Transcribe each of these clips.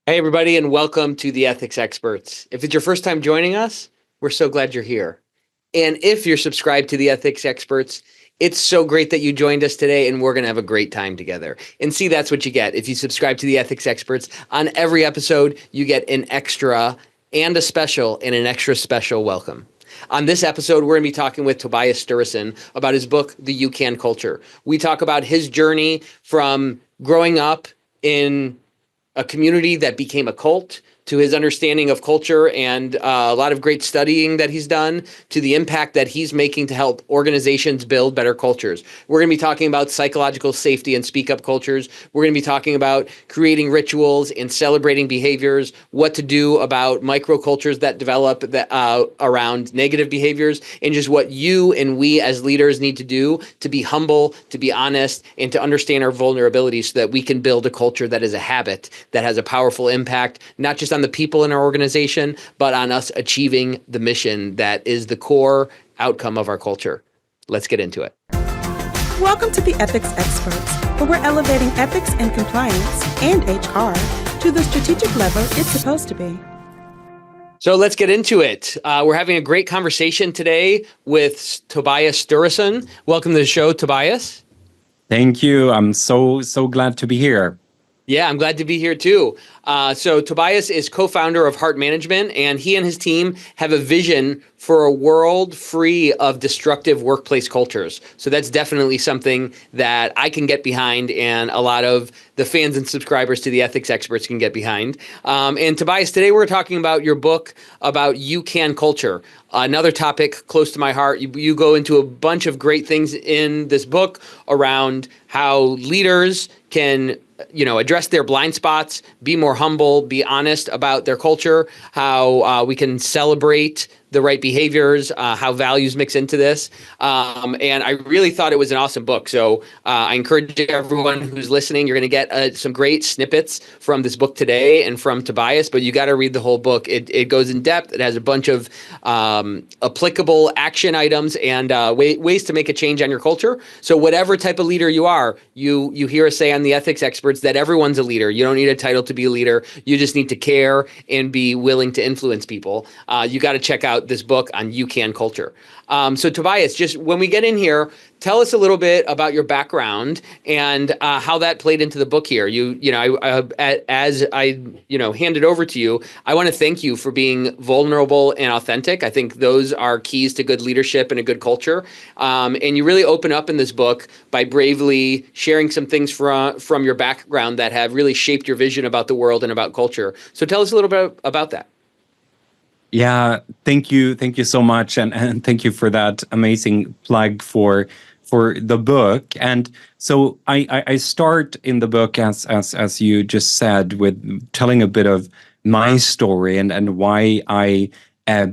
Hey, everybody, and welcome to the Ethics Experts. If it's your first time joining us, we're so glad you're here. And if you're subscribed to the Ethics Experts, it's so great that you joined us today, and we're going to have a great time together. And see, that's what you get. If you subscribe to the Ethics Experts, on every episode, you get an extra and a special and an extra special welcome. On this episode, we're going to be talking with Tobias Sturesson about his book, The You Can Culture. We talk about his journey from growing up in a community that became a cult, to his understanding of culture and a lot of great studying that he's done, to the impact that he's making to help organizations build better cultures. We're going to be talking about psychological safety and speak up cultures. We're going to be talking about creating rituals and celebrating behaviors, what to do about microcultures that develop around negative behaviors, and just what you and we as leaders need to do to be humble, to be honest, and to understand our vulnerabilities so that we can build a culture that is a habit, that has a powerful impact, not just on the people in our organization, but on us achieving the mission that is the core outcome of our culture. Let's get into it. Welcome to the Ethics Experts, where we're elevating ethics and compliance and HR to the strategic level it's supposed to be. So let's get into it. We're having a great conversation today with Tobias Sturesson. Welcome to the show, Tobias. Thank you. I'm so glad to be here. Yeah, I'm glad to be here too. So Tobias is co-founder of Heart Management, and he and his team have a vision for a world free of destructive workplace cultures. So that's definitely something that I can get behind, and a lot of the fans and subscribers to the Ethics Experts can get behind. And Tobias, today we're talking about your book about You Can Culture, another topic close to my heart. You go into a bunch of great things in this book around how leaders can address their blind spots, be more humble, be honest about their culture, how we can celebrate the right behaviors, how values mix into this. And I really thought it was an awesome book. So I encourage everyone who's listening, you're going to get some great snippets from this book today and from Tobias, but you got to read the whole book. It goes in depth. It has a bunch of applicable action items and ways to make a change on your culture. So whatever type of leader you are, you hear us say on the Ethics Experts that everyone's a leader. You don't need a title to be a leader. You just need to care and be willing to influence people. You got to check out this book on You Can Culture. So Tobias, just when we get in here, tell us a little bit about your background and how that played into the book here. As I hand it over to you, I want to thank you for being vulnerable and authentic. I think those are keys to good leadership and a good culture. And you really open up in this book by bravely sharing some things from your background that have really shaped your vision about the world and about culture. So tell us a little bit about that. Yeah, thank you so much, and thank you for that amazing plug for the book. And so I start in the book as you just said, with telling a bit of my story and why I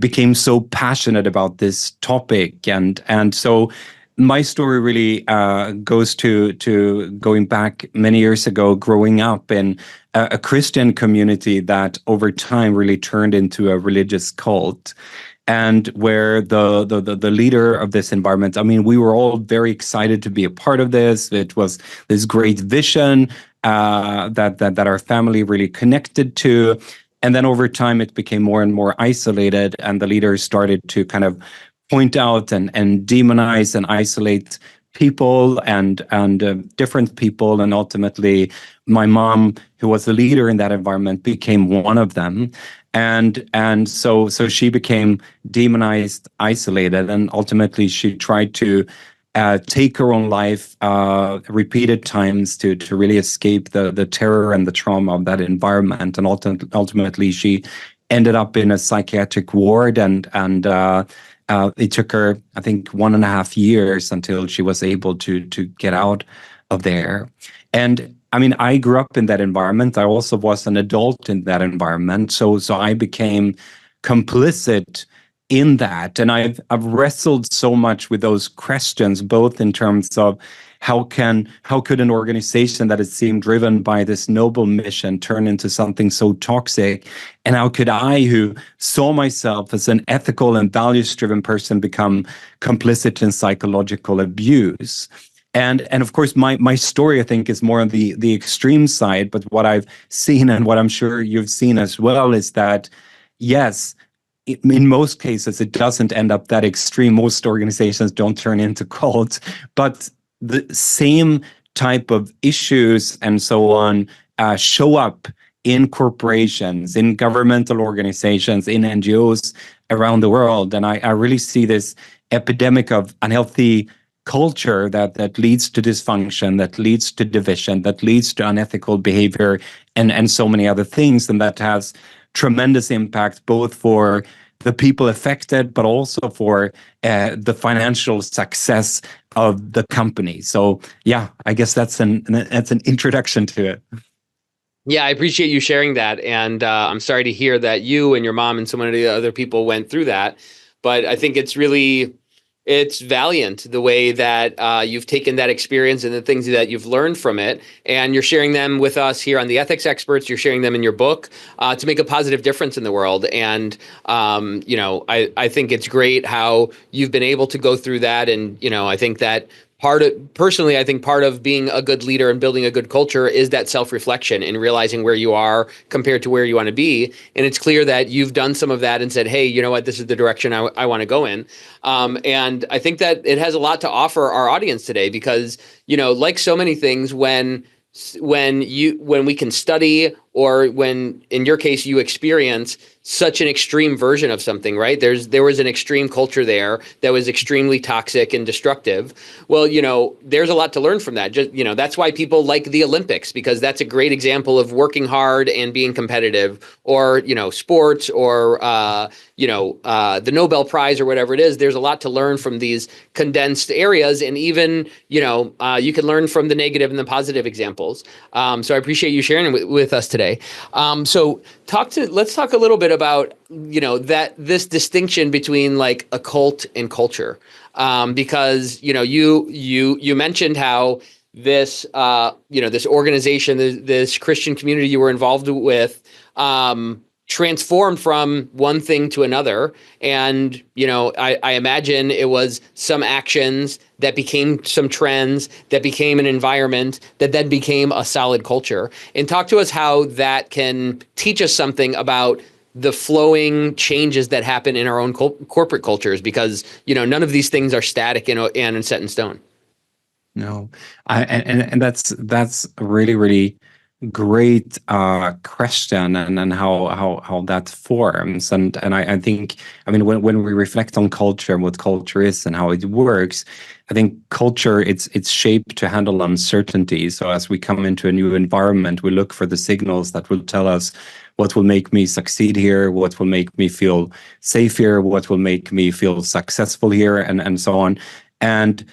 became so passionate about this topic, and so my story really goes to going back many years ago, growing up in a Christian community that over time really turned into a religious cult, and where the leader of this environment, I mean, we were all very excited to be a part of this. It was this great vision that our family really connected to. And then over time, it became more and more isolated, and the leaders started to kind of point out and demonize and isolate people and different people. And ultimately, my mom, who was the leader in that environment, became one of them. And so she became demonized, isolated, and ultimately she tried to take her own life repeated times to really escape the terror and the trauma of that environment. And ultimately, she ended up in a psychiatric ward, and it took her, I think, 1.5 years until she was able to get out of there. And I mean, I grew up in that environment. I also was an adult in that environment. So I became complicit in that. And I've wrestled so much with those questions, both in terms of how could an organization that is seemed driven by this noble mission turn into something so toxic? And how could I, who saw myself as an ethical and values-driven person, become complicit in psychological abuse? And of course, my story, I think, is more on the extreme side. But what I've seen, and what I'm sure you've seen as well, is that yes, in most cases, it doesn't end up that extreme. Most organizations don't turn into cults, but the same type of issues and so on show up in corporations, in governmental organizations, in NGOs around the world. And I really see this epidemic of unhealthy culture that leads to dysfunction, that leads to division, that leads to unethical behavior, and so many other things. And that has tremendous impact both for the people affected, but also for the financial success of the company. So yeah, I guess that's an introduction to it. Yeah, I appreciate you sharing that. And I'm sorry to hear that you and your mom and so many other people went through that. But I think it's valiant the way that you've taken that experience and the things that you've learned from it. And you're sharing them with us here on the Ethics Experts. You're sharing them in your book to make a positive difference in the world. And, I think it's great how you've been able to go through that. And, I think that personally, I think part of being a good leader and building a good culture is that self-reflection and realizing where you are compared to where you want to be. And it's clear that you've done some of that and said, hey, you know what, this is the direction I want to go in. And I think that it has a lot to offer our audience today because, like so many things, when we can study, or when in your case you experience such an extreme version of something, right? There was an extreme culture there that was extremely toxic and destructive. Well, there's a lot to learn from that. Just, that's why people like the Olympics, because that's a great example of working hard and being competitive, or, sports, or, the Nobel Prize or whatever it is. There's a lot to learn from these condensed areas. And even, you can learn from the negative and the positive examples. So I appreciate you sharing with us today. So let's talk a little bit about, that this distinction between like a cult and culture. Because, you mentioned how this, this organization, this Christian community you were involved with, transformed from one thing to another. And, I imagine it was some actions that became some trends, that became an environment, that then became a solid culture. And talk to us how that can teach us something about the flowing changes that happen in our own corporate cultures, because, none of these things are static and set in stone. No, and that's really, really great question, and how that forms, and I think, when we reflect on culture and what culture is and how it works, I think culture, it's shaped to handle uncertainty. So as we come into a new environment, we look for the signals that will tell us what will make me succeed here, what will make me feel safe here, what will make me feel successful here, and so on, and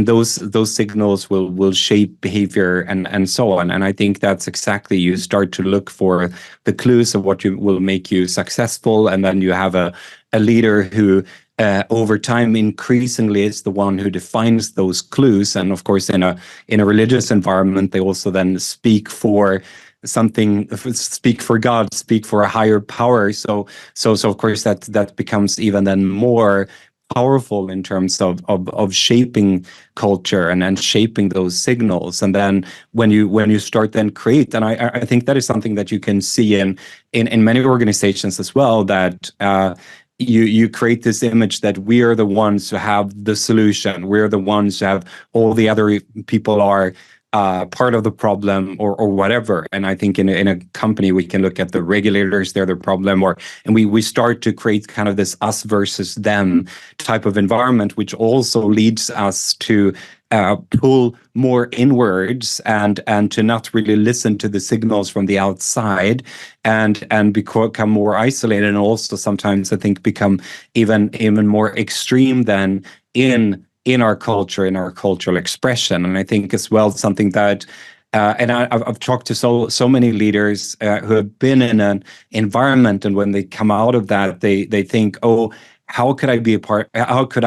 those signals will shape behavior and so on. And I think that's exactly, you start to look for the clues of what will make you successful, and then you have a leader who over time increasingly is the one who defines those clues. And of course, in a religious environment, they also then speak for something, speak for God, speak for a higher power. So of course that becomes even then more powerful in terms of shaping culture and shaping those signals. And then when you start then create, and I think that is something that you can see in many organizations as well, that you create this image that we are the ones who have the solution, we're the ones who have, all the other people are part of the problem, or whatever. And I think in a company, we can look at the regulators, they're the problem, and we start to create kind of this us versus them type of environment, which also leads us to pull more inwards and to not really listen to the signals from the outside, and become more isolated, and also sometimes I think become even more extreme than in our culture, in our cultural expression. And I think as well, something that, and I've talked to so many leaders who have been in an environment, and when they come out of that, they think, oh, how could I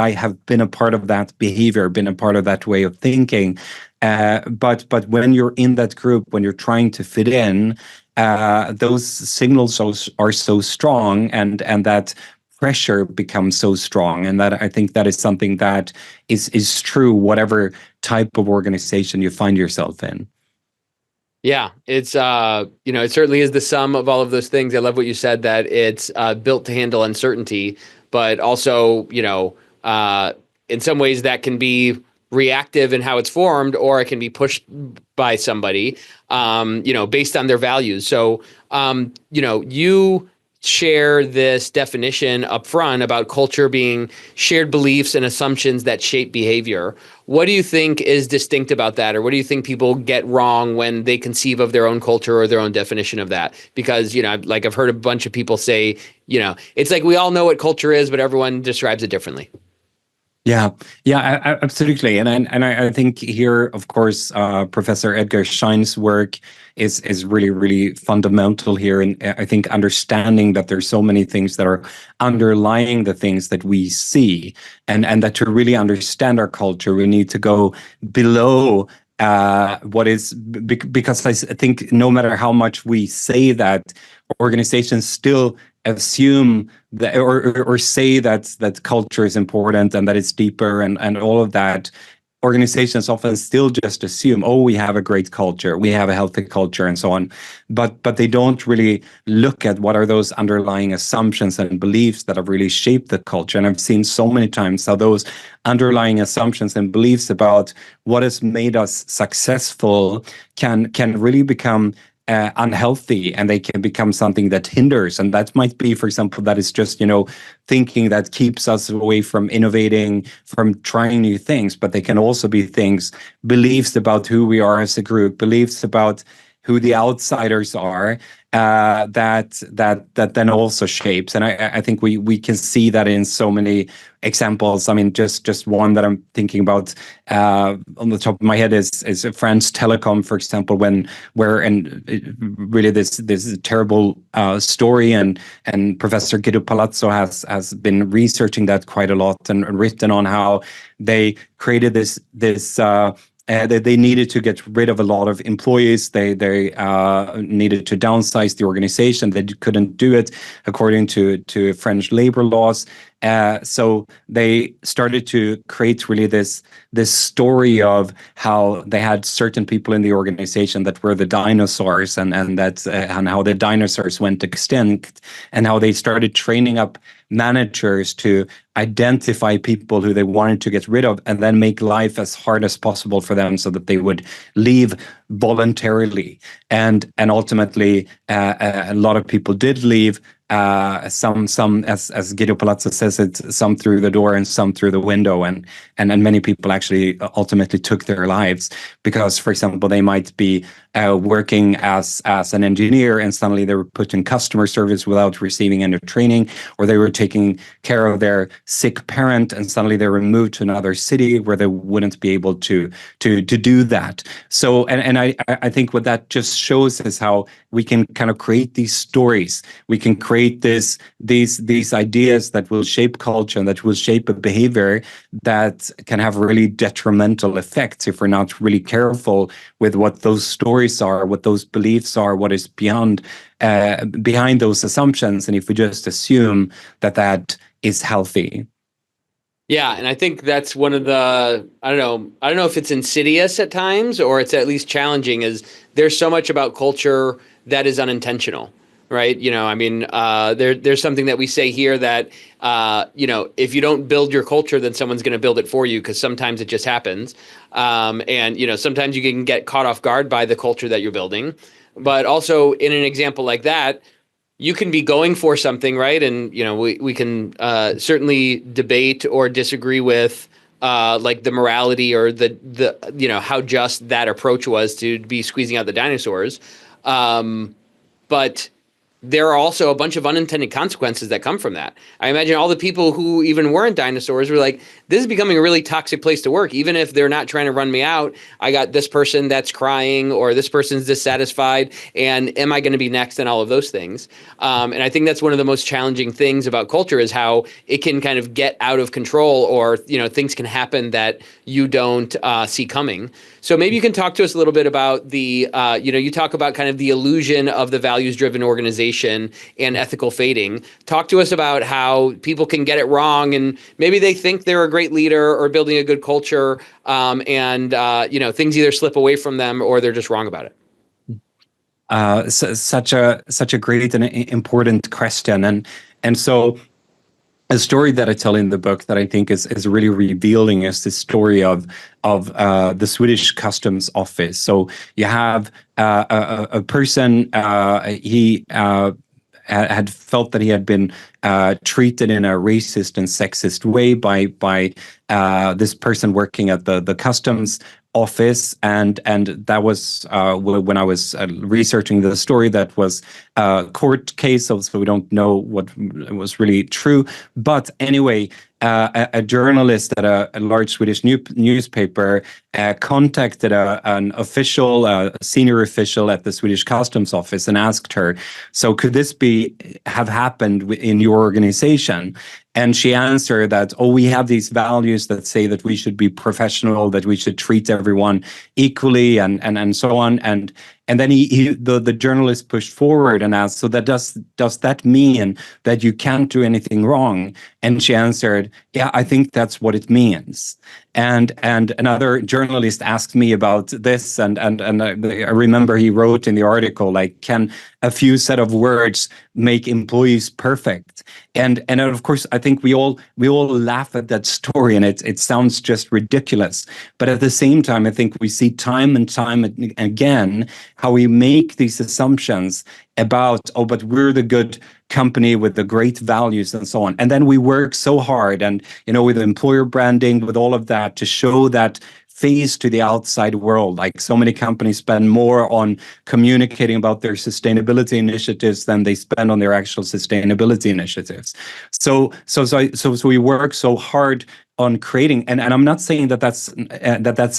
have been a part of that behavior, been a part of that way of thinking? But when you're in that group, when you're trying to fit in, those signals are so strong, and that pressure becomes so strong. And that I think that is something that is true, whatever type of organization you find yourself in. Yeah, it's it certainly is the sum of all of those things. I love what you said, that it's built to handle uncertainty, but also, in some ways that can be reactive in how it's formed, or it can be pushed by somebody, based on their values. So, you share this definition up front about culture being shared beliefs and assumptions that shape behavior. What do you think is distinct about that? Or what do you think people get wrong when they conceive of their own culture or their own definition of that? Because, I've heard a bunch of people say, it's like we all know what culture is, but everyone describes it differently. Yeah, yeah, absolutely, and I think here, of course, Professor Edgar Schein's work is really really fundamental here, and I think understanding that there's so many things that are underlying the things that we see, and that to really understand our culture, we need to go below what is, because I think no matter how much we say that, organizations still assume that, or say that culture is important and that it's deeper and all of that. Organizations often still just assume, oh, we have a great culture, we have a healthy culture, and so on, but they don't really look at what are those underlying assumptions and beliefs that have really shaped the culture. And I've seen so many times how those underlying assumptions and beliefs about what has made us successful can really become unhealthy, and they can become something that hinders. And that might be, for example, that is just, thinking that keeps us away from innovating, from trying new things. But they can also be things, beliefs about who we are as a group, beliefs about who the outsiders are, that then also shapes. And I think we can see that in so many examples. I mean, just one that I'm thinking about on the top of my head is France Telecom, for example, really this terrible story, and Professor Guido Palazzo has been researching that quite a lot and written on how they created this they needed to get rid of a lot of employees. They needed to downsize the organization. They couldn't do it according to French labor laws. So they started to create really this story of how they had certain people in the organization that were the dinosaurs, and how the dinosaurs went extinct, and how they started training up managers to identify people who they wanted to get rid of, and then make life as hard as possible for them so that they would leave voluntarily. And ultimately, a lot of people did leave. Some as Guido Palazzo says it, some through the door and some through the window, and many people actually ultimately took their lives because, for example, they might be working as an engineer, and suddenly they were put in customer service without receiving any training, or they were taking care of their sick parent, and suddenly they were moved to another city where they wouldn't be able to do that. So, and I think what that just shows is how we can kind of create these stories. We can create these ideas that will shape culture and that will shape a behavior that can have really detrimental effects if we're not really careful with what those stories are, what those beliefs are, what is behind those assumptions, and if we just assume that is healthy. Yeah, and I think that's one of the, I don't know if it's insidious at times or it's at least challenging, is there's so much about culture that is unintentional, right? There's something that we say here that, if you don't build your culture, then someone's going to build it for you, because sometimes it just happens. Sometimes you can get caught off guard by the culture that you're building. But also in an example like that, you can be going for something, right? And, we can certainly debate or disagree with like the morality or the how just that approach was to be squeezing out the dinosaurs. But there are also a bunch of unintended consequences that come from that. I imagine all the people who even weren't dinosaurs were like, this is becoming a really toxic place to work. Even if they're not trying to run me out, I got this person that's crying, or this person's dissatisfied, and am I going to be next, and all of those things. And I think that's one of the most challenging things about culture, is how it can kind of get out of control, or, things can happen that you don't see coming. So maybe you can talk to us a little bit about the, you talk about kind of the illusion of the values-driven organization and ethical fading. Talk to us about how people can get it wrong, and maybe they think they're a great leader or building a good culture, and things either slip away from them or they're just wrong about it. Such a great and important question, and so a story that I tell in the book that I think is really revealing is the story of the Swedish customs office. So you have a person, he had felt that he had been treated in a racist and sexist way by this person working at the customs office, and that was when I was researching the story. That was a court case, so we don't know what was really true. But anyway, a journalist at a large Swedish newspaper contacted an official, a senior official at the Swedish customs office, and asked her, "So could this have happened in your organization?" And she answered that, "Oh, we have these values that say that we should be professional, that we should treat everyone equally, and so on." And then the journalist pushed forward and asked, "So that does that mean that you can't do anything wrong?" And she answered, "Yeah, I think that's what it means." And another journalist asked me about this, and I remember he wrote in the article, like, "Can a few set of words make employees perfect?" And of course, I think we all laugh at that story, and it sounds just ridiculous. But at the same time, I think we see time and time again how we make these assumptions about, oh, but we're the good company with the great values and so on. And then we work so hard, and with employer branding, with all of that, to show that face to the outside world. Like, so many companies spend more on communicating about their sustainability initiatives than they spend on their actual sustainability initiatives. So we work so hard on creating, and I'm not saying that's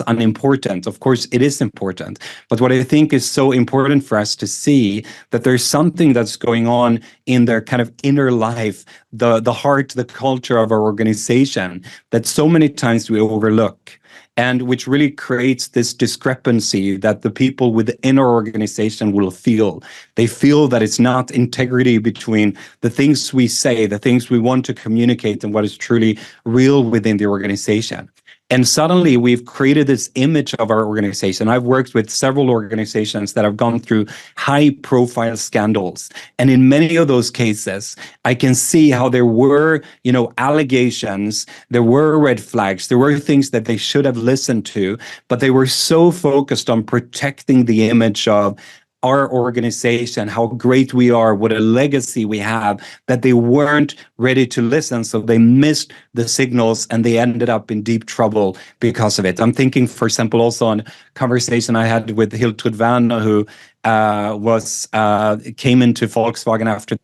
unimportant. Of course, it is important. But what I think is so important for us to see, that there's something that's going on in their kind of inner life, the heart, the culture of our organization, that so many times we overlook, and which really creates this discrepancy that the people within our organization will feel. They feel that it's not integrity between the things we say, the things we want to communicate, and what is truly real within the organization. And suddenly we've created this image of our organization. I've worked with several organizations that have gone through high-profile scandals. And in many of those cases, I can see how there were, allegations, there were red flags, there were things that they should have listened to, but they were so focused on protecting the image of our organization, how great we are, what a legacy we have, that they weren't ready to listen. So they missed the signals, and they ended up in deep trouble because of it. I'm thinking, for example, also on a conversation I had with Hiltrud Werner, who came into Volkswagen after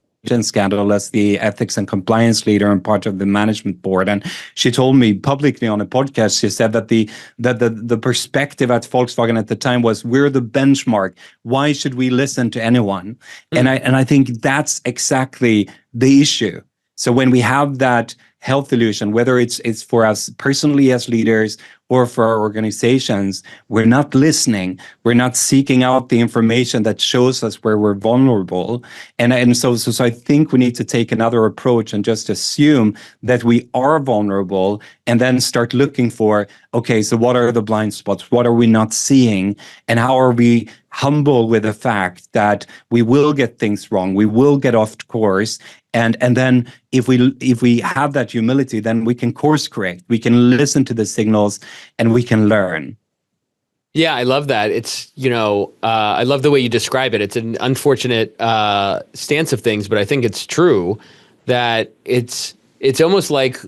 scandal as the ethics and compliance leader and part of the management board. And she told me publicly on a podcast, she said that the perspective at Volkswagen at the time was, we're the benchmark. Why should we listen to anyone? And I think that's exactly the issue. So when we have that health illusion, whether it's for us personally as leaders or for our organizations, we're not listening. We're not seeking out the information that shows us where we're vulnerable. And so I think we need to take another approach and just assume that we are vulnerable, and then start looking for, okay, so what are the blind spots? What are we not seeing? And how are we humble with the fact that we will get things wrong, we will get off course, and then if we have that humility, then we can course correct, we can listen to the signals, and we can learn. Yeah, I love that. It's, I love the way you describe it. It's an unfortunate stance of things, but I think it's true that it's almost like,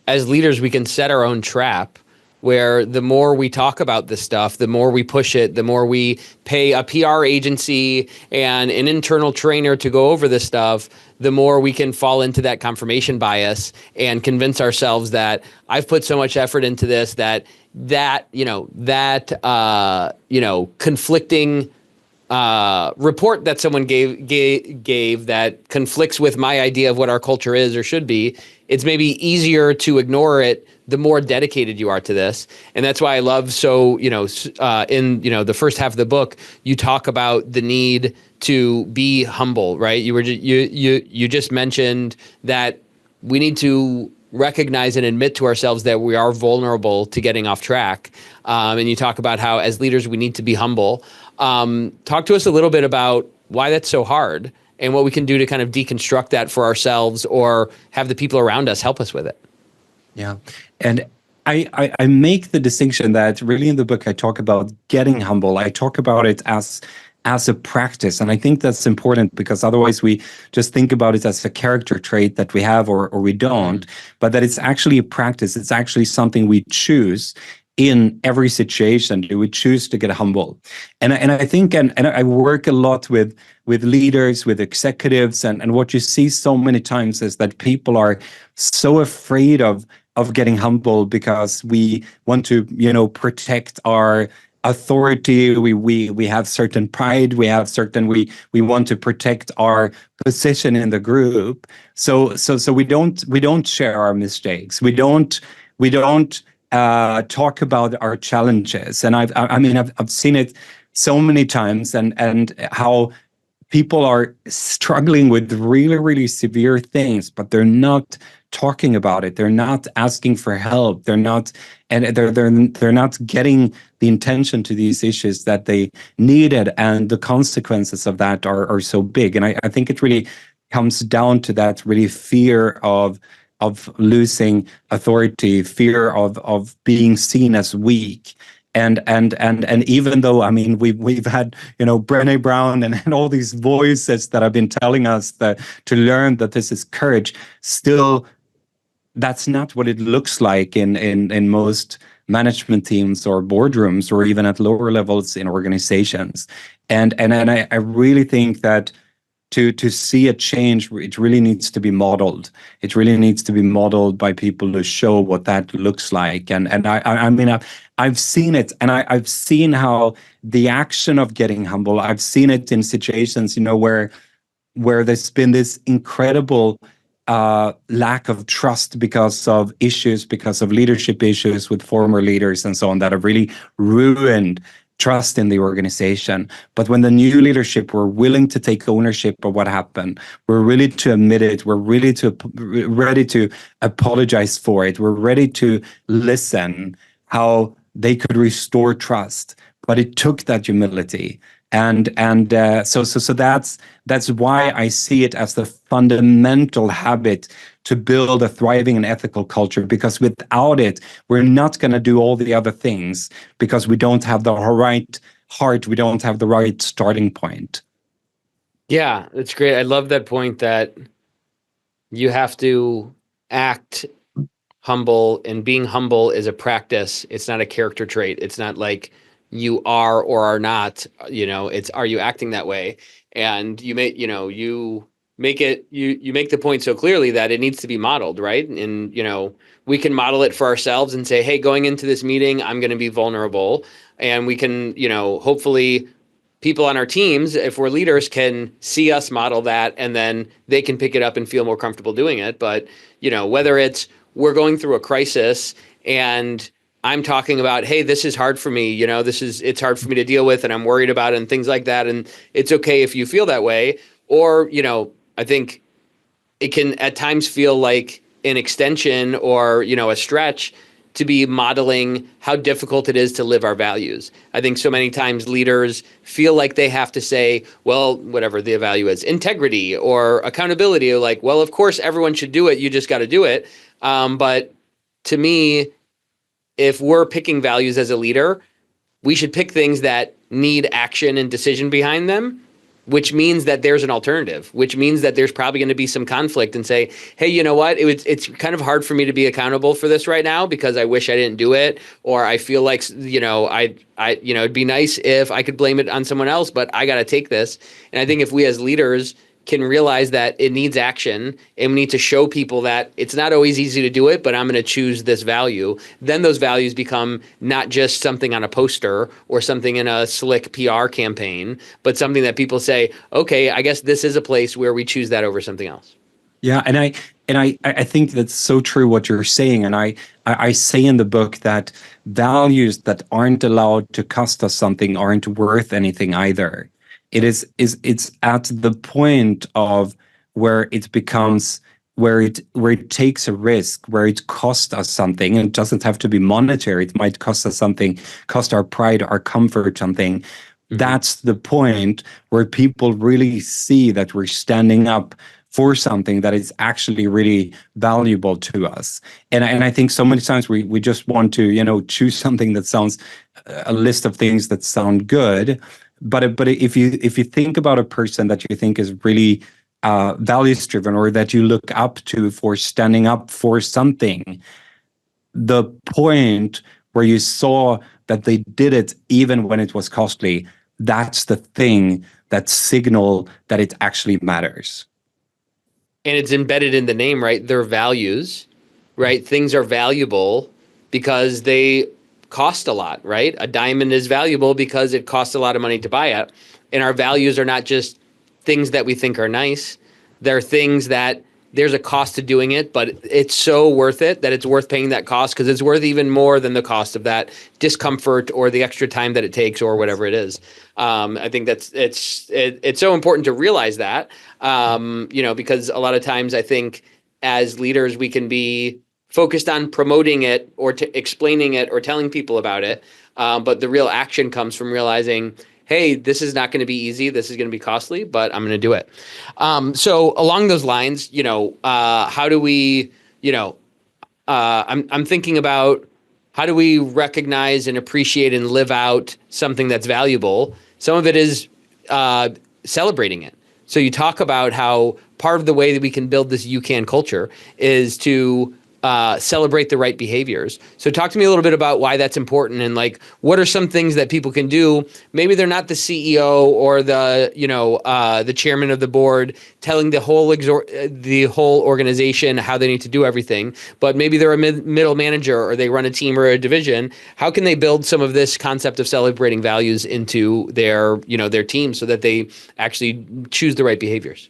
as leaders, we can set our own trap, where the more we talk about this stuff, the more we push it, the more we pay a PR agency and an internal trainer to go over this stuff, the more we can fall into that confirmation bias and convince ourselves that I've put so much effort into this that conflicting report that someone gave that conflicts with my idea of what our culture is or should be, it's maybe easier to ignore it the more dedicated you are to this. And that's why I love, in, the first half of the book, you talk about the need to be humble, right? You just mentioned that we need to recognize and admit to ourselves that we are vulnerable to getting off track. And you talk about how as leaders, we need to be humble. Talk to us a little bit about why that's so hard and what we can do to kind of deconstruct that for ourselves or have the people around us help us with it. Yeah. And I make the distinction that really in the book, I talk about getting humble. I talk about it as a practice. And I think that's important because otherwise we just think about it as a character trait that we have or we don't, but that it's actually a practice. It's actually something we choose in every situation. We choose to get humble. And I think, and I work a lot with leaders, with executives, and what you see so many times is that people are so afraid of getting humble because we want to, protect our authority. We have certain pride. We want to protect our position in the group. So we don't share our mistakes. We don't talk about our challenges. And I've seen it so many times, and how people are struggling with really, really severe things, but they're not talking about it. They're not asking for help. They're not getting the attention to these issues that they needed, and the consequences of that are so big. And I think it really comes down to that really fear of losing authority, fear of being seen as weak. And even though, we've had, Brené Brown and all these voices that have been telling us that to learn that this is courage, still that's not what it looks like in most management teams or boardrooms or even at lower levels in organizations. And I really think that to see a change, it really needs to be modeled. It really needs to be modeled by people who show what that looks like. And I've seen it, and I've seen how the action of getting humble, I've seen it in situations, where there's been this incredible lack of trust because of leadership issues with former leaders and so on that have really ruined trust in the organization. But when the new leadership were willing to take ownership of what happened, we're ready to admit it, we're ready to apologize for it, we're ready to listen how they could restore trust. But it took that humility. So that's why I see it as the fundamental habit to build a thriving and ethical culture, because without it, we're not going to do all the other things because we don't have the right heart, we don't have the right starting point. Yeah, that's great. I love that point that you have to act humble, and being humble is a practice. It's not a character trait. It's not like you are or are not, it's, are you acting that way? And you make the point so clearly that it needs to be modeled, right? And, we can model it for ourselves and say, hey, going into this meeting, I'm going to be vulnerable. And we can, hopefully people on our teams, if we're leaders, can see us model that, and then they can pick it up and feel more comfortable doing it. But, whether it's we're going through a crisis and I'm talking about, hey, this is hard for me, it's hard for me to deal with, and I'm worried about it and things like that. And it's okay if you feel that way. Or, I think it can at times feel like an extension or, a stretch to be modeling how difficult it is to live our values. I think so many times leaders feel like they have to say, well, whatever the value is, integrity or accountability, like, well, of course, everyone should do it. You just got to do it. But to me, if we're picking values as a leader, we should pick things that need action and decision behind them, which means that there's an alternative, which means that there's probably going to be some conflict, and say, hey, you know what? It's kind of hard for me to be accountable for this right now because I wish I didn't do it. Or I feel like, it'd be nice if I could blame it on someone else, but I got to take this. And I think if we as leaders can realize that it needs action, and we need to show people that it's not always easy to do it, but I'm going to choose this value, then those values become not just something on a poster or something in a slick PR campaign, but something that people say, okay, I guess this is a place where we choose that over something else. Yeah, and I think that's so true what you're saying. And I say in the book that values that aren't allowed to cost us something aren't worth anything either. It's at the point of where it becomes where it takes a risk, where it costs us something. And it doesn't have to be monetary. It might cost us something, cost our pride, our comfort, something. That's the point where people really see that we're standing up for something that is actually really valuable to us. And I think so many times we just want to, choose something that sounds, a list of things that sound good. But if you think about a person that you think is really values driven, or that you look up to for standing up for something, the point where you saw that they did it even when it was costly, that's the thing that signal that it actually matters. And it's embedded in the name, right? Their values, right? Things are valuable because they cost a lot, right? A diamond is valuable because it costs a lot of money to buy it. And our values are not just things that we think are nice. They're things that there's a cost to doing it, but it's so worth it that it's worth paying that cost, because it's worth even more than the cost of that discomfort or the extra time that it takes or whatever it is. I think it's so important to realize that, because a lot of times I think as leaders we can be focused on promoting it or explaining it or telling people about it, but the real action comes from realizing, hey, this is not going to be easy. This is going to be costly, but I'm going to do it. So along those lines, how do we, I'm thinking about how do we recognize and appreciate and live out something that's valuable? Some of it is celebrating it. So you talk about how part of the way that we can build this you can culture is to celebrate the right behaviors. So talk to me a little bit about why that's important, and like what are some things that people can do. Maybe they're not the CEO or the chairman of the board telling the whole organization how they need to do everything, but maybe they're a middle manager, or they run a team or a division. How can they build some of this concept of celebrating values into their team so that they actually choose the right behaviors?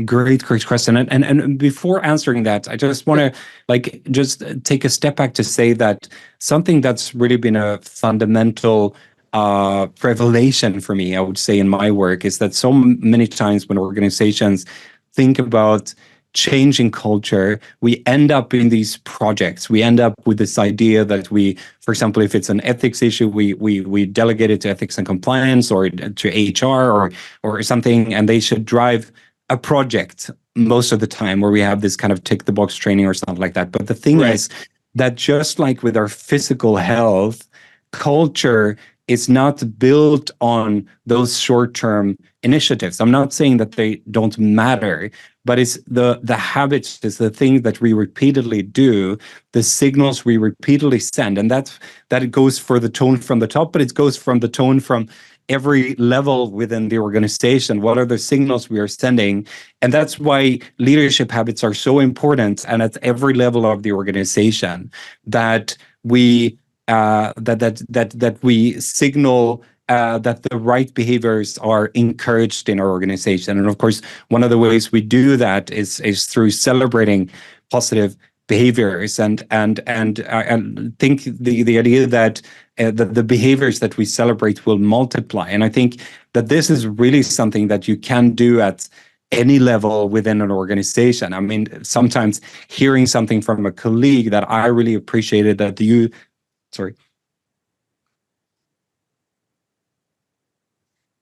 Great question. And before answering that, I just want to just take a step back to say that something that's really been a fundamental revelation for me, I would say, in my work, is that so many times when organizations think about changing culture, we end up in these projects. We end up with this idea that we, for example, if it's an ethics issue, we delegate it to ethics and compliance, or to HR, or something, and they should drive a project most of the time, where we have this kind of tick the box training or something like that. But the thing is that, just like with our physical health, culture is not built on those short-term initiatives. I'm not saying that they don't matter, but it's the habits, is the thing that we repeatedly do, the signals we repeatedly send. And that it goes for the tone from the top, but it goes from the tone from every level within the organization. What are the signals we are sending? And that's why leadership habits are so important, and at every level of the organization, that we that we signal that the right behaviors are encouraged in our organization. And of course, one of the ways we do that is through celebrating positive behaviors, and I think the idea that the behaviors that we celebrate will multiply. And I think that this is really something that you can do at any level within an organization. I mean, sometimes hearing something from a colleague that I really appreciated, that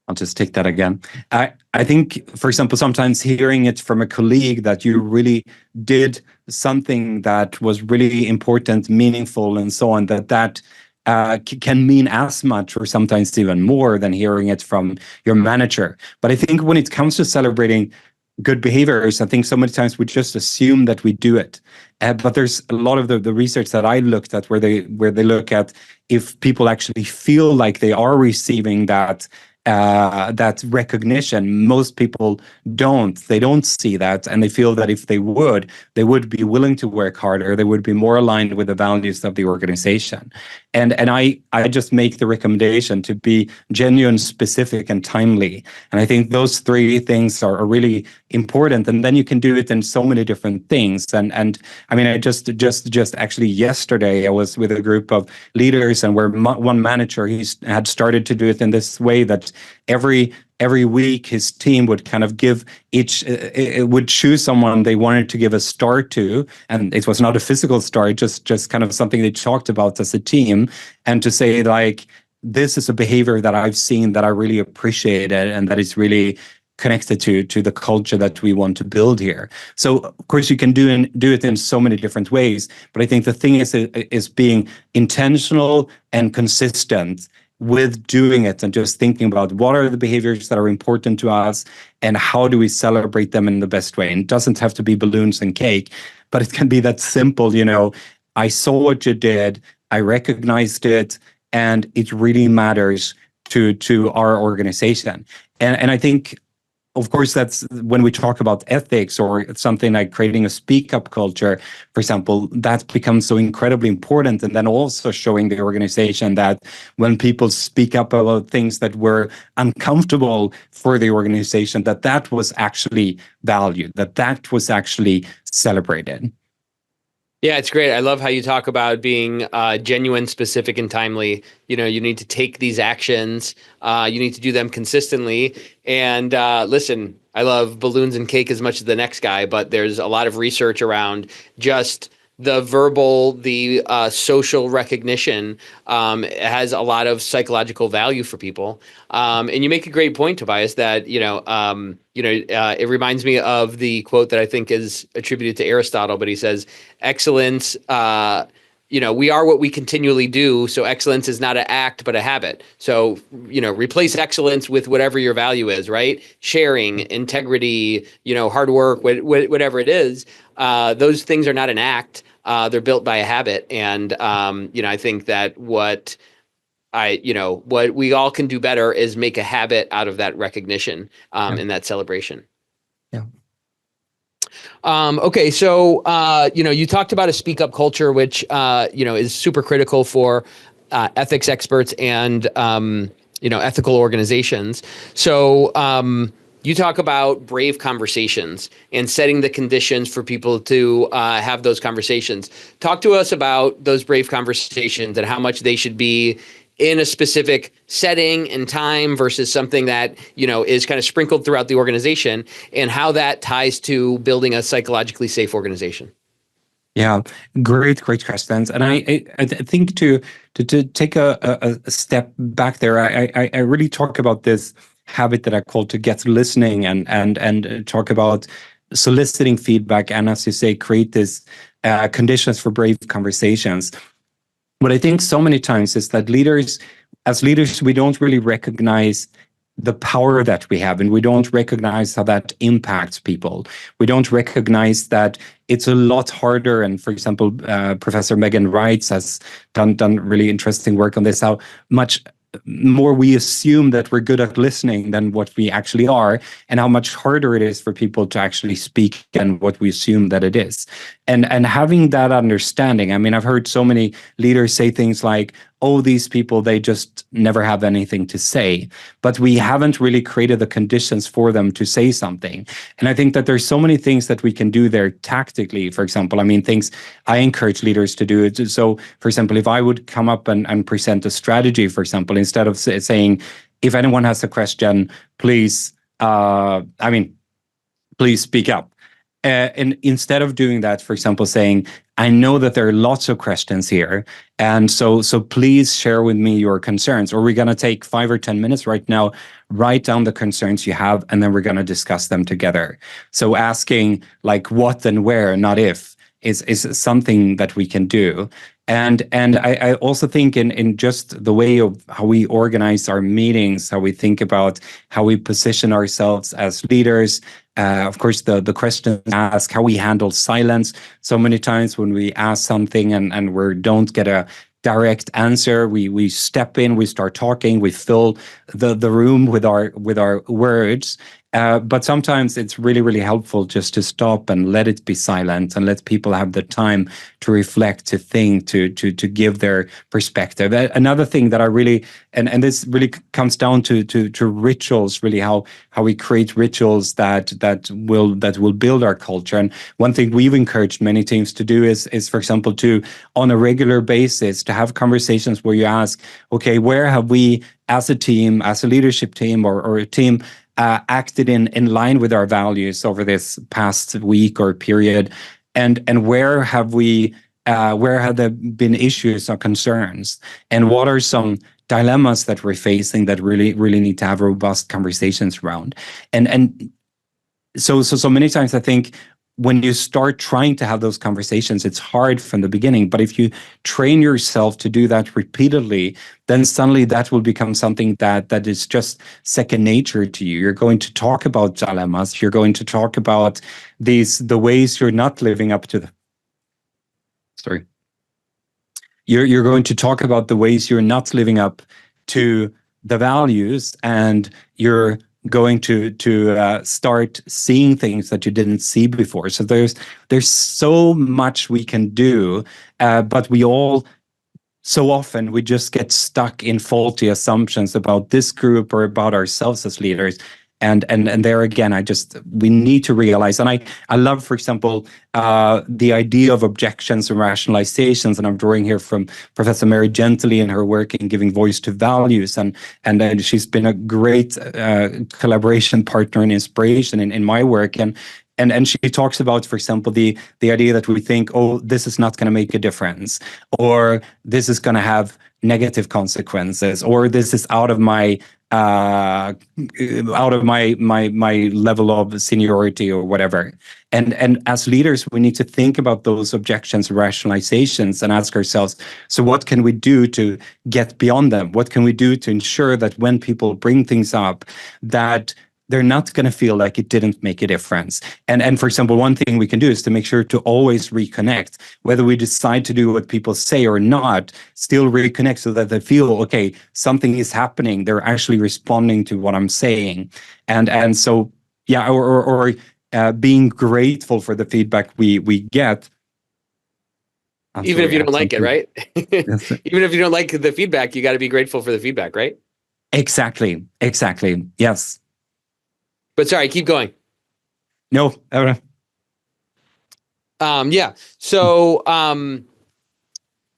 I'll just take that again. I think, for example, sometimes hearing it from a colleague that you really did something that was really important, meaningful, and so on, that can mean as much, or sometimes even more, than hearing it from your manager. But I think when it comes to celebrating good behaviors, I think so many times we just assume that we do it. But there's a lot of the research that I looked at where they look at if people actually feel like they are receiving that that recognition. Most people don't. They don't see that, and they feel that if they would be willing to work harder. They would be more aligned with the values of the organization. And I just make the recommendation to be genuine, specific, and timely. And I think those three things are really important. And then you can do it in so many different things. And I mean, I just actually yesterday I was with a group of leaders, and where one manager, he had started to do it in this way that every week his team would kind of give it would choose someone they wanted to give a star to, and it was not a physical star, just kind of something they talked about as a team, and to say like, this is a behavior that I've seen that I really appreciate it, and that is really connected to the culture that we want to build here. So of course you can do it in so many different ways, but I think the thing is being intentional and consistent with doing it, and just thinking about what are the behaviors that are important to us and how do we celebrate them in the best way. And it doesn't have to be balloons and cake, but it can be that simple, I saw what you did, I recognized it, and it really matters to our organization. And I think, of course, that's when we talk about ethics or something like creating a speak-up culture, for example, that becomes so incredibly important. And then also showing the organization that when people speak up about things that were uncomfortable for the organization, that was actually valued, that was actually celebrated. Yeah, it's great. I love how you talk about being genuine, specific, and timely. You need to take these actions. You need to do them consistently. And listen, I love balloons and cake as much as the next guy, but there's a lot of research around just the verbal, the social recognition has a lot of psychological value for people. And you make a great point, Tobias, that it reminds me of the quote that I think is attributed to Aristotle, but he says, "Excellence, we are what we continually do. So excellence is not an act, but a habit. So replace excellence with whatever your value is, right? Sharing, integrity, hard work, whatever it is. Those things are not an act. They're built by a habit. And, I think that what we all can do better is make a habit out of that recognition and that celebration." Yeah. Okay. So, you talked about a speak up culture, which, is super critical for ethics experts and, ethical organizations. So, you talk about brave conversations and setting the conditions for people to have those conversations. Talk to us about those brave conversations and how much they should be in a specific setting and time versus something that, is kind of sprinkled throughout the organization, and how that ties to building a psychologically safe organization. Yeah, great questions. And I think to take a step back there, I really talk about this habit that I call to get listening, and talk about soliciting feedback, and, as you say, create this conditions for brave conversations. What I think so many times is that as leaders, we don't really recognize the power that we have, and we don't recognize how that impacts people. We don't recognize that it's a lot harder. And for example, Professor Megan Wright has done really interesting work on this, how much more we assume that we're good at listening than what we actually are, and how much harder it is for people to actually speak than what we assume that it is. And having that understanding, I mean, I've heard so many leaders say things like, oh, these people, they just never have anything to say. But we haven't really created the conditions for them to say something. And I think that there's so many things that we can do there tactically. For example, I mean, things I encourage leaders to do. So, for example, if I would come up and present a strategy, for example, instead of saying, if anyone has a question, please, please speak up. And instead of doing that, for example, saying, I know that there are lots of questions here, and so please share with me your concerns, or we're going to take 5 or 10 minutes right now, write down the concerns you have, and then we're going to discuss them together. So asking like what and where, not if, is something that we can do. And I also think in just the way of how we organize our meetings, how we think about how we position ourselves as leaders. Of course, the question asked, how we handle silence. So many times when we ask something and we don't get a direct answer. We step in, we start talking, we fill the room with our words. But sometimes it's really, really helpful just to stop and let it be silent and let people have the time to reflect, to think, to give their perspective. Another thing that I really, and this really comes down to rituals, really how we create rituals that will build our culture. And one thing we've encouraged many teams to do is, for example, to on a regular basis to have conversations where you ask, okay, where have we as a team, as a leadership team or a team acted in line with our values over this past week or period, and where have there been issues or concerns, and what are some dilemmas that we're facing that really need to have robust conversations around. And so many times I think when you start trying to have those conversations, it's hard from the beginning. But if you train yourself to do that repeatedly, then suddenly that will become something that is just second nature to you. You're going to talk about dilemmas. You're going to talk about the ways you're not living up to the. Sorry. You're going to talk about the ways you're not living up to the values, and you're going to start seeing things that you didn't see before. So there's so much we can do, but we all so often we just get stuck in faulty assumptions about this group or about ourselves as leaders. And there again, we need to realize, and I love, for example, the idea of objections and rationalizations, and I'm drawing here from Professor Mary Gentile in her work in giving voice to values, and she's been a great collaboration partner and inspiration in my work, and she talks about, for example, the idea that we think, oh, this is not going to make a difference, or this is going to have negative consequences, or this is out of my level of seniority or whatever. And as leaders, we need to think about those objections and rationalizations and ask ourselves, so what can we do to get beyond them? What can we do to ensure that when people bring things up, that they're not going to feel like it didn't make a difference? And for example, one thing we can do is to make sure to always reconnect, whether we decide to do what people say or not, still reconnect so that they feel, okay, something is happening. They're actually responding to what I'm saying. And so, yeah, or being grateful for the feedback we get. Even if you don't like it, right? Even if you don't like the feedback, you got to be grateful for the feedback, right? Exactly. Yes. But sorry, keep going. No. Yeah. So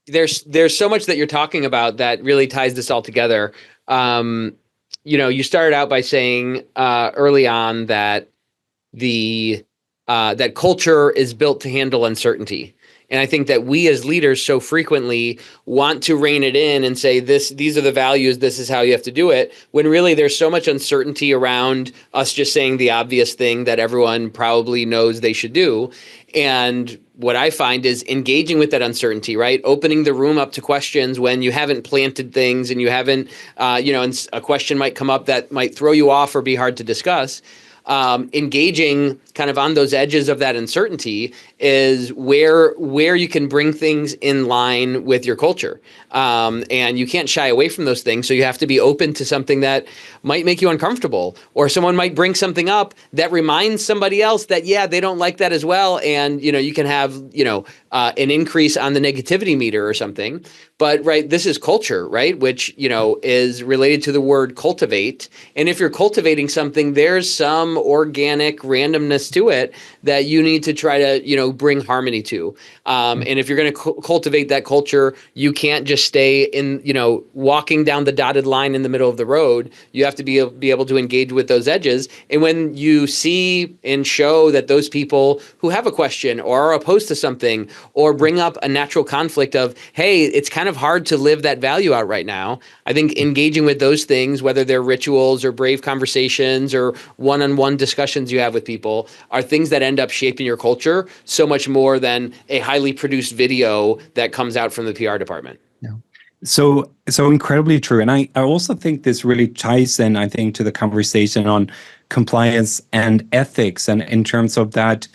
there's so much that you're talking about that really ties this all together. You started out by saying early on that that culture is built to handle uncertainty. And I think that we as leaders so frequently want to rein it in and say, these are the values, this is how you have to do it, when really there's so much uncertainty around us just saying the obvious thing that everyone probably knows they should do. And what I find is engaging with that uncertainty, right? Opening the room up to questions when you haven't planted things and you haven't, and a question might come up that might throw you off or be hard to discuss. Engaging kind of on those edges of that uncertainty is where you can bring things in line with your culture. And you can't shy away from those things. So you have to be open to something that might make you uncomfortable, or someone might bring something up that reminds somebody else that, yeah, they don't like that as well. And, you can have, an increase on the negativity meter or something. But, right, this is culture, right, which, is related to the word cultivate. And if you're cultivating something, there's some organic randomness to it that you need to try to, bring harmony to. And if you're going to cultivate that culture, you can't just stay in, walking down the dotted line in the middle of the road. You have to be able to engage with those edges. And when you see and show that those people who have a question or are opposed to something or bring up a natural conflict of, hey, it's kind of hard to live that value out right now, I think engaging with those things, whether they're rituals or brave conversations or one-on-one discussions you have with people, are things that end up shaping your culture so much more than a highly produced video that comes out from the PR department. Yeah. So incredibly true. And I also think this really ties in, I think, to the conversation on compliance and ethics, and in terms of that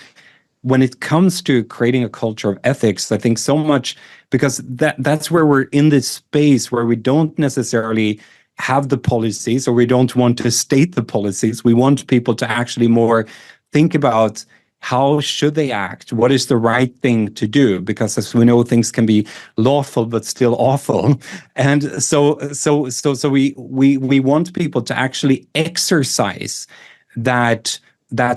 when it comes to creating a culture of ethics, I think so much, because that's where we're in this space where we don't necessarily have the policies, or we don't want to state the policies. We want people to actually more think about how should they act, what is the right thing to do, because as we know, things can be lawful but still awful. And so we want people to actually exercise that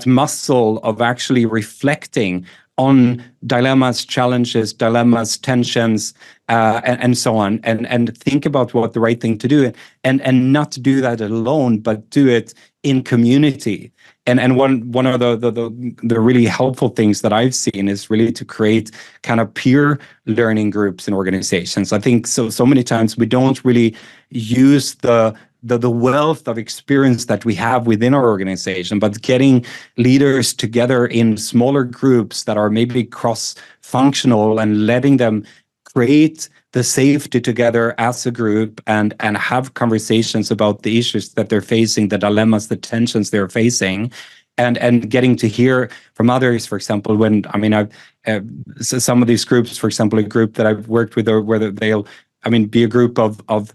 muscle of actually reflecting on dilemmas, challenges, tensions, and so on, and think about what the right thing to do, and not do that alone, but do it in community. And one of the really helpful things that I've seen is really to create kind of peer learning groups in organizations. I think so many times we don't really use the wealth of experience that we have within our organization, but getting leaders together in smaller groups that are maybe cross-functional and letting them create the safety together as a group and have conversations about the issues that they're facing, the dilemmas, the tensions they're facing, and getting to hear from others. For example, when I've some of these groups, for example, a group that I've worked with, or whether they'll be a group of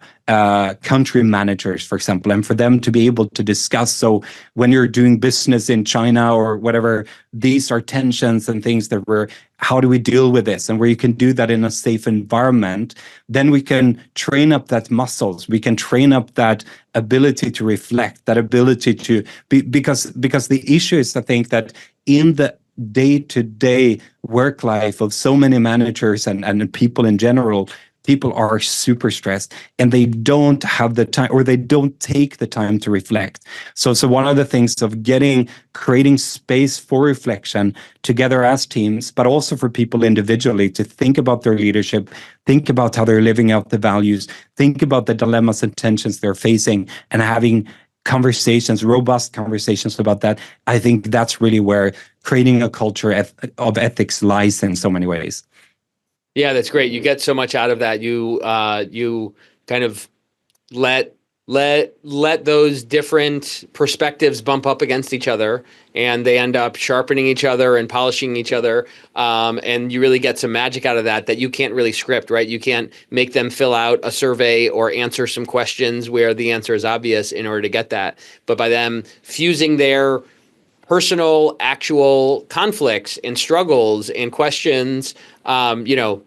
country managers, for example, and for them to be able to discuss. So when you're doing business in China or whatever, these are tensions and things that how do we deal with this? And where you can do that in a safe environment, then we can train up that muscles. We can train up that ability to reflect, that ability to be, because the issue is, I think, that in the day-to-day work life of so many managers and people in general, people are super stressed and they don't have the time, or they don't take the time to reflect. So one of the things of creating space for reflection together as teams, but also for people individually to think about their leadership, think about how they're living out the values, think about the dilemmas and tensions they're facing, and having conversations, robust conversations about that. I think that's really where creating a culture of ethics lies in so many ways. Yeah, that's great. You get so much out of that. You kind of let those different perspectives bump up against each other, and they end up sharpening each other and polishing each other. And you really get some magic out of that you can't really script, right? You can't make them fill out a survey or answer some questions where the answer is obvious in order to get that. But by them fusing their personal, actual conflicts and struggles and questions,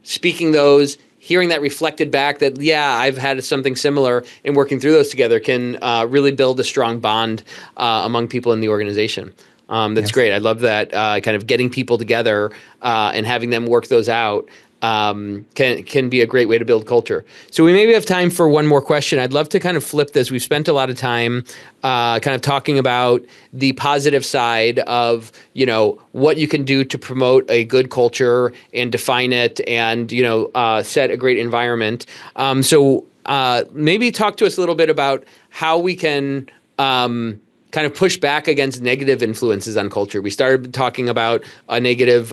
speaking those, hearing that reflected back that, yeah, I've had something similar, and working through those together can really build a strong bond among people in the organization. That's Yes. great. I love that kind of getting people together and having them work those out can be a great way to build culture. So we maybe have time for one more question. I'd love to kind of flip this. We've spent a lot of time kind of talking about the positive side of, what you can do to promote a good culture and define it and, set a great environment. So maybe talk to us a little bit about how we can kind of push back against negative influences on culture. We started talking about a negative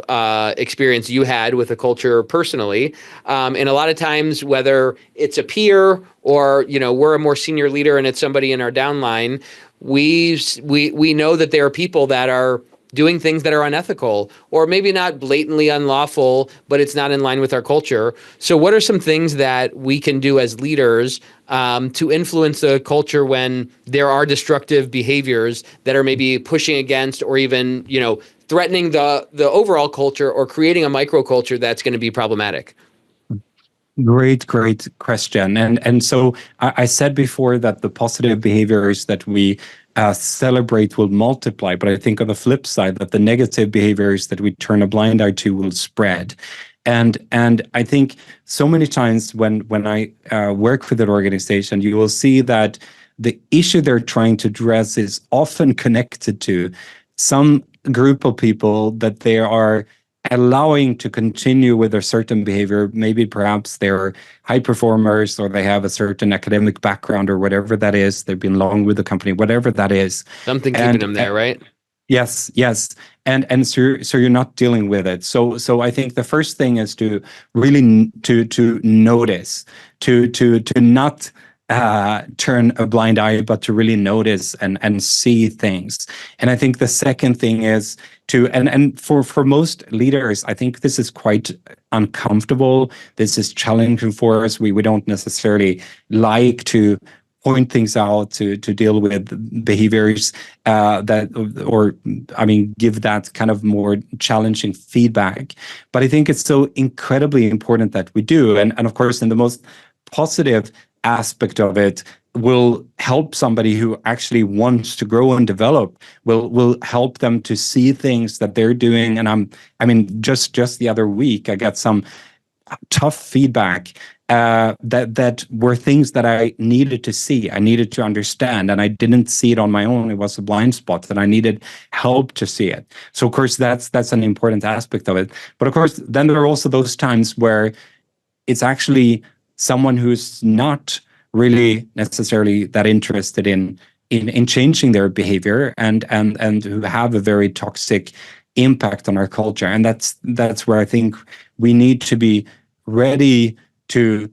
experience you had with a culture personally. And a lot of times, whether it's a peer or, we're a more senior leader and it's somebody in our downline, we know that there are people that are doing things that are unethical, or maybe not blatantly unlawful, but it's not in line with our culture. So what are some things that we can do as leaders to influence the culture when there are destructive behaviors that are maybe pushing against, or even, threatening the overall culture, or creating a microculture that's going to be problematic? Great question. And so I said before that the positive behaviors that we celebrate will multiply, but I think on the flip side that the negative behaviors that we turn a blind eye to will spread. And I think so many times when I work with an organization, you will see that the issue they're trying to address is often connected to some group of people that they are allowing to continue with a certain behavior. Maybe perhaps they're high performers, or they have a certain academic background, or whatever that is. They've been long with the company, whatever that is. Something keeping them there, right? Yes. And so you're not dealing with it. So I think the first thing is to really to notice, to not turn a blind eye, but to really notice and see things. And I think the second thing is to, and for most leaders, I think this is quite uncomfortable. This is challenging for us. We don't necessarily like to point things out, to deal with behaviors give that kind of more challenging feedback. But I think it's so incredibly important that we do. And of course, in the most positive aspect of it, will help somebody who actually wants to grow and develop, will help them to see things that they're doing. And just the other week, I got some tough feedback that were things that I needed to see, I needed to understand, and I didn't see it on my own. It was a blind spot that I needed help to see it. So of course, that's an important aspect of it. But of course, then there are also those times where it's actually someone who's not really necessarily that interested in changing their behavior, and who have a very toxic impact on our culture. And that's where I think we need to be ready to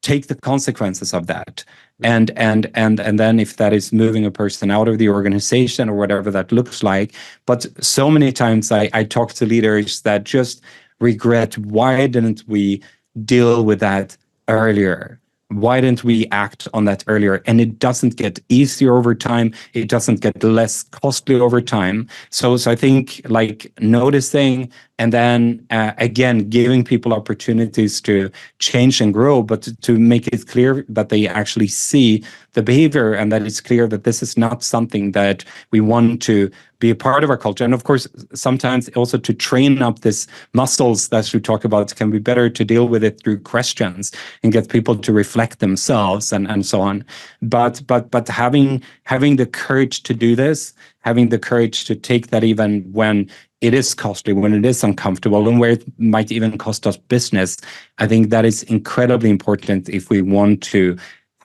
take the consequences of that. And then if that is moving a person out of the organization or whatever that looks like. But so many times I talk to leaders that just regret, why didn't we deal with that earlier? Why didn't we act on that earlier? And it doesn't get easier over time. It doesn't get less costly over time. So I think like noticing, and then again, giving people opportunities to change and grow, but to make it clear that they actually see the behavior, and that it's clear that this is not something that we want to be a part of our culture. And of course, sometimes also to train up this muscles that you talk about, it can be better to deal with it through questions and get people to reflect themselves and so on. But having the courage to do this, having the courage to take that even when it is costly, when it is uncomfortable, and where it might even cost us business, I think that is incredibly important if we want to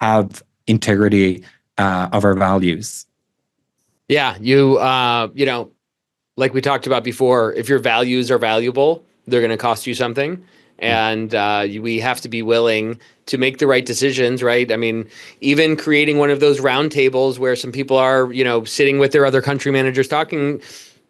have integrity of our values. Yeah, like we talked about before, if your values are valuable, they're going to cost you something. And we have to be willing to make the right decisions, right? I mean, even creating one of those round tables where some people are, sitting with their other country managers talking,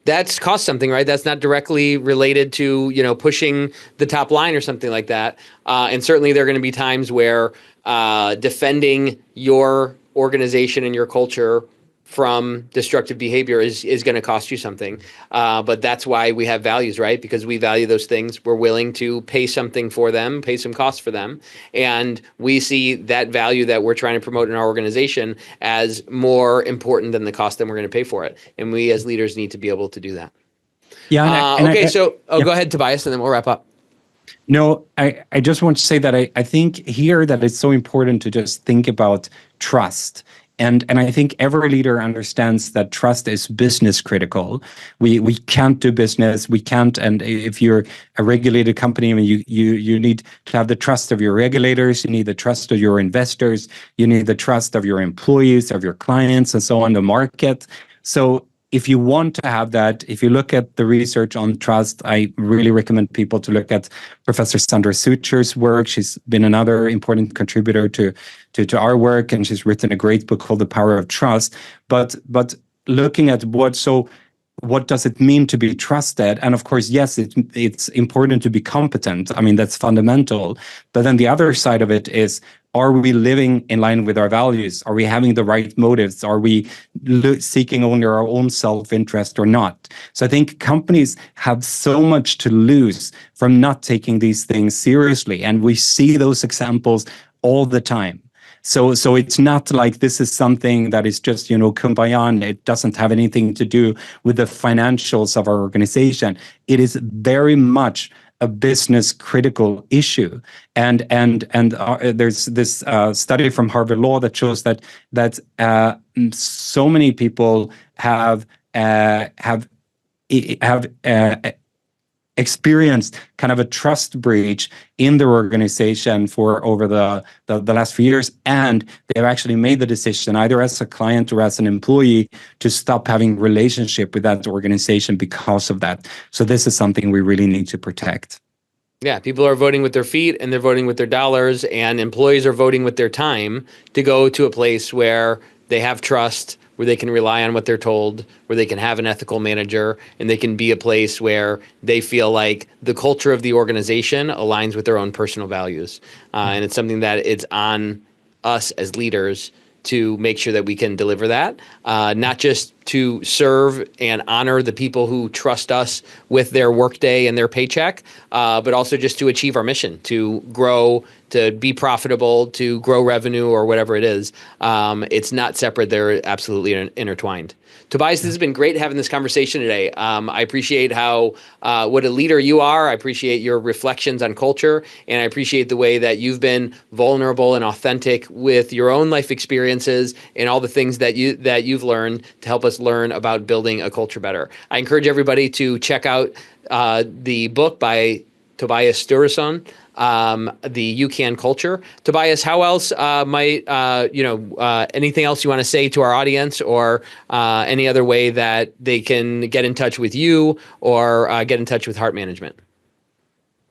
that's cost something, right? That's not directly related to, pushing the top line or something like that. And certainly there are going to be times where defending your organization and your culture from destructive behavior is going to cost you something. But that's why we have values, right? Because we value those things. We're willing to pay something for them, pay some cost for them. And we see that value that we're trying to promote in our organization as more important than the cost that we're going to pay for it. And we as leaders need to be able to do that. Yeah. Go ahead, Tobias, and then we'll wrap up. No, I just want to say that I think here that it's so important to just think about trust. And I think every leader understands that trust is business critical. We can't do business. We can't. And if you're a regulated company, I mean, you need to have the trust of your regulators. You need the trust of your investors. You need the trust of your employees, of your clients, and so on, the market. So if you want to have that, if you look at the research on trust, I really recommend people to look at Professor Sandra Sucher's work. She's been another important contributor to our work, and she's written a great book called The Power of Trust. But looking at what does it mean to be trusted? And of course, yes, it's important to be competent. I mean, that's fundamental. But then the other side of it is, are we living in line with our values? Are we having the right motives? Are we seeking only our own self-interest or not? So I think companies have so much to lose from not taking these things seriously. And we see those examples all the time. So it's not like this is something that is just, kumbaya, and it doesn't have anything to do with the financials of our organization. It is very much a business critical issue. And there's this study from Harvard Law that shows that so many people have experienced kind of a trust breach in their organization for over the last few years, and they've actually made the decision, either as a client or as an employee, to stop having relationship with that organization because of that. So this is something we really need to protect. Yeah, people are voting with their feet and they're voting with their dollars, and employees are voting with their time to go to a place where they have trust, where they can rely on what they're told, where they can have an ethical manager, and they can be a place where they feel like the culture of the organization aligns with their own personal values. And it's something that it's on us as leaders to make sure that we can deliver that, not just to serve and honor the people who trust us with their workday and their paycheck, but also just to achieve our mission, to grow, to be profitable, to grow revenue or whatever it is. It's not separate. They're absolutely intertwined. Tobias, this has been great having this conversation today. I appreciate how what a leader you are. I appreciate your reflections on culture, and I appreciate the way that you've been vulnerable and authentic with your own life experiences and all the things that you've learned to help us learn about building a culture better. I encourage everybody to check out the book by Tobias Sturesson, the You Can Culture. Tobias, how else might anything else you want to say to our audience, or any other way that they can get in touch with you or get in touch with Heart Management?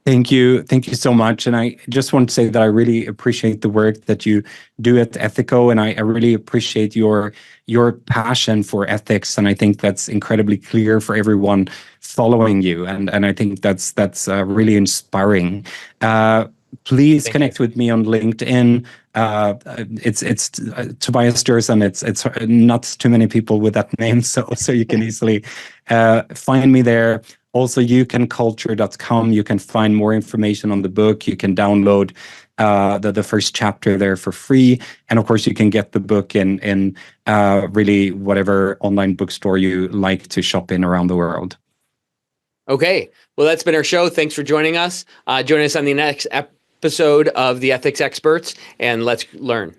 Thank you so much. And I just want to say that I really appreciate the work that you do at Ethico, and I really appreciate your passion for ethics. And I think that's incredibly clear for everyone following you. And I think that's really inspiring. Please connect with me on LinkedIn. It's Tobias Sturesson. It's not too many people with that name, so you can easily find me there. Also, youcanculture.com. You can find more information on the book. You can download the first chapter there for free, and of course, you can get the book in really whatever online bookstore you like to shop in around the world. Okay, well, that's been our show. Thanks for joining us. Join us on the next episode of the Ethics Experts, and let's learn.